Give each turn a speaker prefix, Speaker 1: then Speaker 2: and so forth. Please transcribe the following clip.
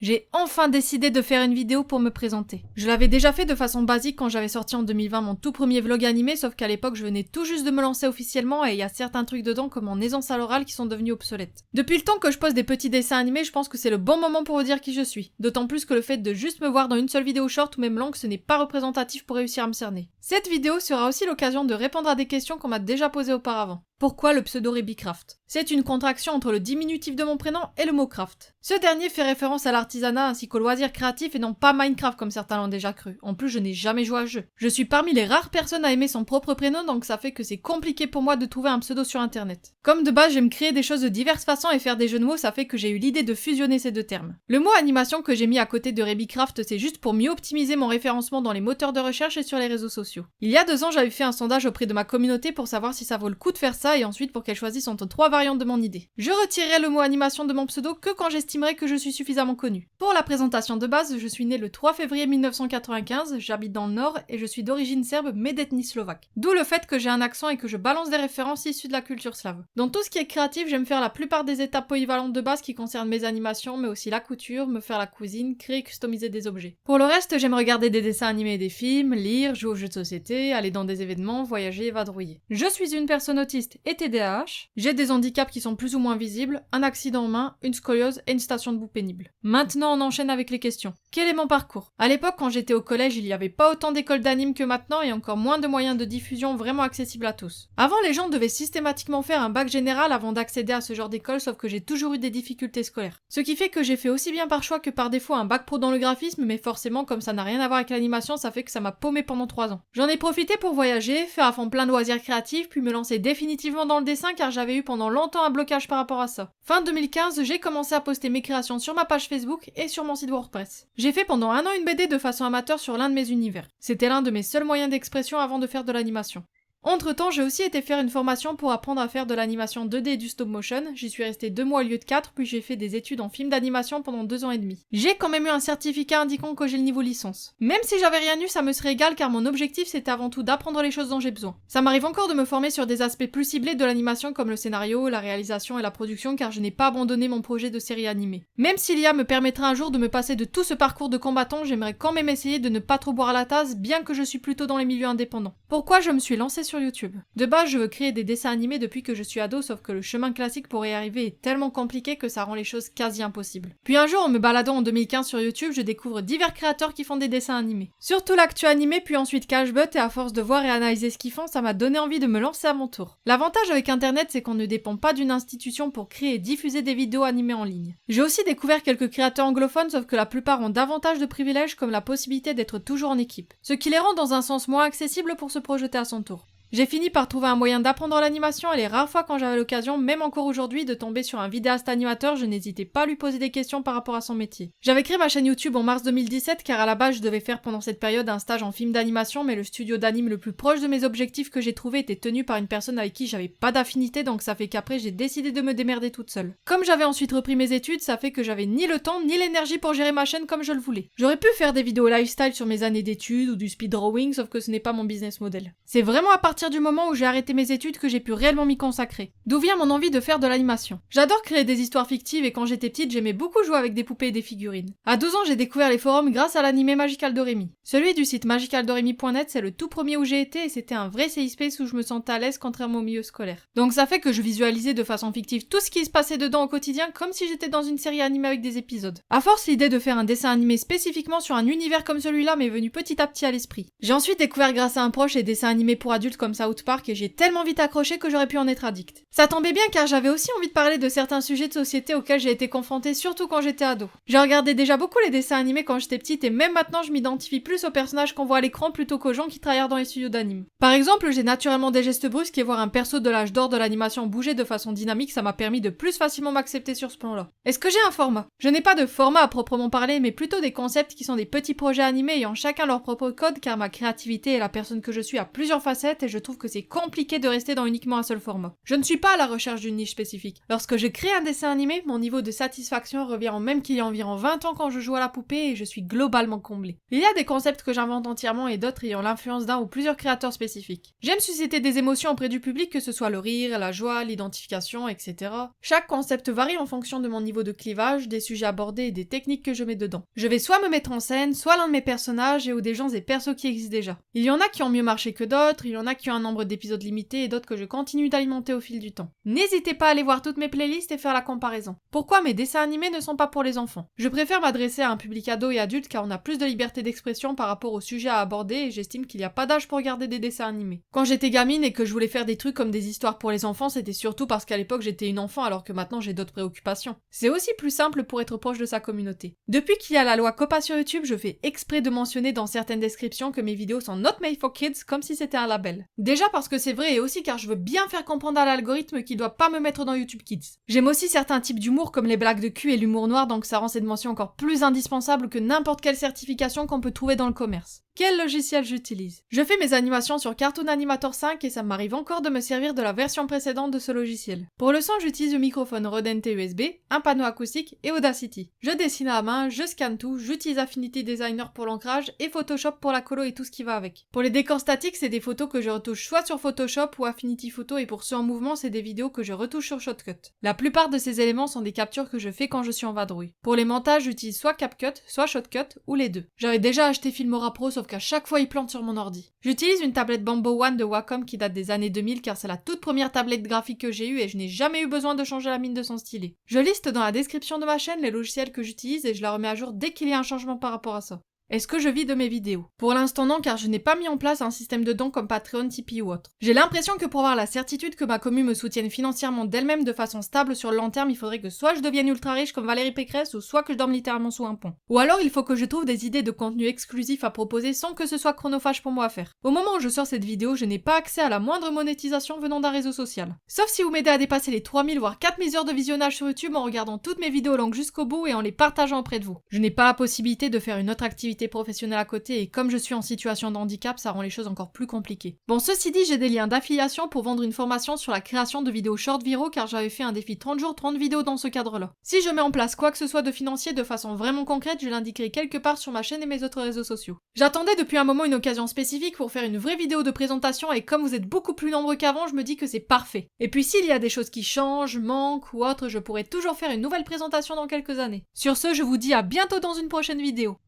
Speaker 1: J'ai enfin décidé de faire une vidéo pour me présenter. Je l'avais déjà fait de façon basique quand j'avais sorti en 2020 mon tout premier vlog animé, sauf qu'à l'époque je venais tout juste de me lancer officiellement et il y a certains trucs dedans comme mon aisance à l'oral qui sont devenus obsolètes. Depuis le temps que je pose des petits dessins animés, je pense que c'est le bon moment pour vous dire qui je suis. D'autant plus que le fait de juste me voir dans une seule vidéo short ou même longue, ce n'est pas représentatif pour réussir à me cerner. Cette vidéo sera aussi l'occasion de répondre à des questions qu'on m'a déjà posées auparavant. Pourquoi le pseudo Rebicraft? C'est une contraction entre le diminutif de mon prénom et le mot craft. Ce dernier fait référence à l'artisanat ainsi qu'au loisir créatif et non pas Minecraft comme certains l'ont déjà cru. En plus, je n'ai jamais joué à ce jeu. Je suis parmi les rares personnes à aimer son propre prénom, donc ça fait que c'est compliqué pour moi de trouver un pseudo sur internet. Comme de base, j'aime créer des choses de diverses façons et faire des jeux de mots, ça fait que j'ai eu l'idée de fusionner ces deux termes. Le mot animation que j'ai mis à côté de Rebicraft, c'est juste pour mieux optimiser mon référencement dans les moteurs de recherche et sur les réseaux sociaux. Il y a 2 ans, j'avais fait un sondage auprès de ma communauté pour savoir si ça vaut le coup de faire ça et ensuite pour qu'elle choisisse entre 3 variantes de mon idée. Je retirerai le mot animation de mon pseudo que quand j'estimerai que je suis suffisamment connu. Pour la présentation de base, je suis né le 3 février 1995, j'habite dans le Nord et je suis d'origine serbe mais d'ethnie slovaque. D'où le fait que j'ai un accent et que je balance des références issues de la culture slave. Dans tout ce qui est créatif, j'aime faire la plupart des étapes polyvalentes de base qui concernent mes animations, mais aussi la couture, me faire la cuisine, créer et customiser des objets. Pour le reste, j'aime regarder des dessins animés et des films, lire, jouer aux jeux de société, aller dans des événements, voyager et vadrouiller. Je suis une personne autiste et TDAH, j'ai des handicaps qui sont plus ou moins visibles, un accident en main, une scoliose et une station debout pénible. Maintenant, on enchaîne avec les questions. Quel est mon parcours? À l'époque, quand j'étais au collège, il n'y avait pas autant d'écoles d'anime que maintenant et encore moins de moyens de diffusion vraiment accessibles à tous. Avant, les gens devaient systématiquement faire un bac général avant d'accéder à ce genre d'école, sauf que j'ai toujours eu des difficultés scolaires. Ce qui fait que j'ai fait aussi bien par choix que par défaut un bac pro dans le graphisme, mais forcément, comme ça n'a rien à voir avec l'animation, ça fait que ça m'a paumé pendant 3 ans. J'en ai profité pour voyager, faire à fond plein de loisirs créatifs, puis me lancer définitivement dans le dessin car j'avais eu pendant longtemps un blocage par rapport à ça. Fin 2015, j'ai commencé à poster mes créations sur ma page Facebook et sur mon site WordPress. J'ai fait pendant 1 an une BD de façon amateur sur l'un de mes univers. C'était l'un de mes seuls moyens d'expression avant de faire de l'animation. Entre-temps, j'ai aussi été faire une formation pour apprendre à faire de l'animation 2D et du stop motion. J'y suis restée 2 mois au lieu de 4, puis j'ai fait des études en film d'animation pendant 2 ans et demi. J'ai quand même eu un certificat indiquant que j'ai le niveau licence. Même si j'avais rien eu, ça me serait égal car mon objectif c'était avant tout d'apprendre les choses dont j'ai besoin. Ça m'arrive encore de me former sur des aspects plus ciblés de l'animation comme le scénario, la réalisation et la production car je n'ai pas abandonné mon projet de série animée. Même si l'IA me permettra un jour de me passer de tout ce parcours de combattant, j'aimerais quand même essayer de ne pas trop boire la tasse, bien que je suis plutôt dans les milieux indépendants. Pourquoi je me suis lancée sur YouTube? De base, je veux créer des dessins animés depuis que je suis ado, sauf que le chemin classique pour y arriver est tellement compliqué que ça rend les choses quasi impossibles. Puis un jour, en me baladant en 2015 sur YouTube, je découvre divers créateurs qui font des dessins animés. Surtout l'actu animé, puis ensuite Cashbot, et à force de voir et analyser ce qu'ils font, ça m'a donné envie de me lancer à mon tour. L'avantage avec internet, c'est qu'on ne dépend pas d'une institution pour créer et diffuser des vidéos animées en ligne. J'ai aussi découvert quelques créateurs anglophones, sauf que la plupart ont davantage de privilèges comme la possibilité d'être toujours en équipe, ce qui les rend dans un sens moins accessibles pour se projeter à son tour. J'ai fini par trouver un moyen d'apprendre l'animation et les rares fois quand j'avais l'occasion, même encore aujourd'hui, de tomber sur un vidéaste animateur, je n'hésitais pas à lui poser des questions par rapport à son métier. J'avais créé ma chaîne YouTube en mars 2017 car à la base je devais faire pendant cette période un stage en film d'animation, mais le studio d'anime le plus proche de mes objectifs que j'ai trouvé était tenu par une personne avec qui j'avais pas d'affinité, donc ça fait qu'après j'ai décidé de me démerder toute seule. Comme j'avais ensuite repris mes études, ça fait que j'avais ni le temps ni l'énergie pour gérer ma chaîne comme je le voulais. J'aurais pu faire des vidéos lifestyle sur mes années d'études ou du speed drawing, sauf que ce n'est pas mon business model. C'est vraiment à partir du moment où j'ai arrêté mes études que j'ai pu réellement m'y consacrer. D'où vient mon envie de faire de l'animation. J'adore créer des histoires fictives et quand j'étais petite, j'aimais beaucoup jouer avec des poupées et des figurines. À 12 ans, j'ai découvert les forums grâce à l'animé Magical Doremi. Celui du site magicaldoremi.net, c'est le tout premier où j'ai été et c'était un vrai safe space où je me sentais à l'aise contrairement au milieu scolaire. Donc ça fait que je visualisais de façon fictive tout ce qui se passait dedans au quotidien comme si j'étais dans une série animée avec des épisodes. À force, l'idée de faire un dessin animé spécifiquement sur un univers comme celui-là m'est venue petit à petit à l'esprit. J'ai ensuite découvert grâce à un proche les dessins animés pour adultes comme South Park et j'ai tellement vite accroché que j'aurais pu en être addict. Ça tombait bien car j'avais aussi envie de parler de certains sujets de société auxquels j'ai été confrontée surtout quand j'étais ado. J'ai regardé déjà beaucoup les dessins animés quand j'étais petite et même maintenant je m'identifie plus aux personnages qu'on voit à l'écran plutôt qu'aux gens qui travaillent dans les studios d'anime. Par exemple, j'ai naturellement des gestes brusques et voir un perso de l'âge d'or de l'animation bouger de façon dynamique, ça m'a permis de plus facilement m'accepter sur ce plan-là. Est-ce que j'ai un format? Je n'ai pas de format à proprement parler, mais plutôt des concepts qui sont des petits projets animés ayant chacun leur propre code car ma créativité et la personne que je suis a plusieurs facettes et je trouve que c'est compliqué de rester dans uniquement un seul format. Je ne suis pas à la recherche d'une niche spécifique. Lorsque je crée un dessin animé, mon niveau de satisfaction revient au même qu'il y a environ 20 ans quand je joue à la poupée et je suis globalement comblée. Il y a des concepts que j'invente entièrement et d'autres ayant l'influence d'un ou plusieurs créateurs spécifiques. J'aime susciter des émotions auprès du public, que ce soit le rire, la joie, l'identification, etc. Chaque concept varie en fonction de mon niveau de clivage, des sujets abordés et des techniques que je mets dedans. Je vais soit me mettre en scène, soit l'un de mes personnages et ou des gens et persos qui existent déjà. Il y en a qui ont mieux marché que d'autres, il y en a qui ont un nombre d'épisodes limité et d'autres que je continue d'alimenter au fil du temps. N'hésitez pas à aller voir toutes mes playlists et faire la comparaison. Pourquoi mes dessins animés ne sont pas pour les enfants? Je préfère m'adresser à un public ado et adulte car on a plus de liberté d'expression par rapport au sujet à aborder et j'estime qu'il n'y a pas d'âge pour regarder des dessins animés. Quand j'étais gamine et que je voulais faire des trucs comme des histoires pour les enfants, c'était surtout parce qu'à l'époque j'étais une enfant alors que maintenant j'ai d'autres préoccupations. C'est aussi plus simple pour être proche de sa communauté. Depuis qu'il y a la loi COPPA sur YouTube, je fais exprès de mentionner dans certaines descriptions que mes vidéos sont not made for kids comme si c'était un label. Déjà parce que c'est vrai et aussi car je veux bien faire comprendre à l'algorithme qu'il doit pas me mettre dans YouTube Kids. J'aime aussi certains types d'humour comme les blagues de cul et l'humour noir, donc ça rend cette mention encore plus indispensable que n'importe quelle certification qu'on peut trouver dans le commerce. Quel logiciel j'utilise? Je fais mes animations sur Cartoon Animator 5 et ça m'arrive encore de me servir de la version précédente de ce logiciel. Pour le son, j'utilise le microphone Rode NT USB, un panneau acoustique et Audacity. Je dessine à la main, je scanne tout, j'utilise Affinity Designer pour l'ancrage et Photoshop pour la colo et tout ce qui va avec. Pour les décors statiques, c'est des photos que je retouche soit sur Photoshop ou Affinity Photo et pour ceux en mouvement, c'est des vidéos que je retouche sur Shotcut. La plupart de ces éléments sont des captures que je fais quand je suis en vadrouille. Pour les montages, j'utilise soit CapCut, soit Shotcut ou les deux. J'avais déjà acheté Filmora Pro sauf qu'à chaque fois il plante sur mon ordi. J'utilise une tablette Bambo One de Wacom qui date des années 2000 car c'est la toute première tablette graphique que j'ai eue et je n'ai jamais eu besoin de changer la mine de son stylet. Je liste dans la description de ma chaîne les logiciels que j'utilise et je la remets à jour dès qu'il y a un changement par rapport à ça. Est-ce que je vis de mes vidéos? Pour l'instant non, car je n'ai pas mis en place un système de dons comme Patreon, Tipeee ou autre. J'ai l'impression que pour avoir la certitude que ma commu me soutienne financièrement d'elle-même de façon stable sur le long terme, il faudrait que soit je devienne ultra riche comme Valérie Pécresse ou soit que je dorme littéralement sous un pont. Ou alors il faut que je trouve des idées de contenu exclusif à proposer sans que ce soit chronophage pour moi à faire. Au moment où je sors cette vidéo, je n'ai pas accès à la moindre monétisation venant d'un réseau social. Sauf si vous m'aidez à dépasser les 3000 voire 4000 heures de visionnage sur YouTube en regardant toutes mes vidéos longues jusqu'au bout et en les partageant auprès de vous. Je n'ai pas la possibilité de faire une autre activité professionnelle à côté et comme je suis en situation de handicap, ça rend les choses encore plus compliquées. Bon, ceci dit, j'ai des liens d'affiliation pour vendre une formation sur la création de vidéos short viraux car j'avais fait un défi 30 jours, 30 vidéos dans ce cadre-là. Si je mets en place quoi que ce soit de financier de façon vraiment concrète, je l'indiquerai quelque part sur ma chaîne et mes autres réseaux sociaux. J'attendais depuis un moment une occasion spécifique pour faire une vraie vidéo de présentation et comme vous êtes beaucoup plus nombreux qu'avant, je me dis que c'est parfait. Et puis s'il y a des choses qui changent, manquent ou autres, je pourrais toujours faire une nouvelle présentation dans quelques années. Sur ce, je vous dis à bientôt dans une prochaine vidéo.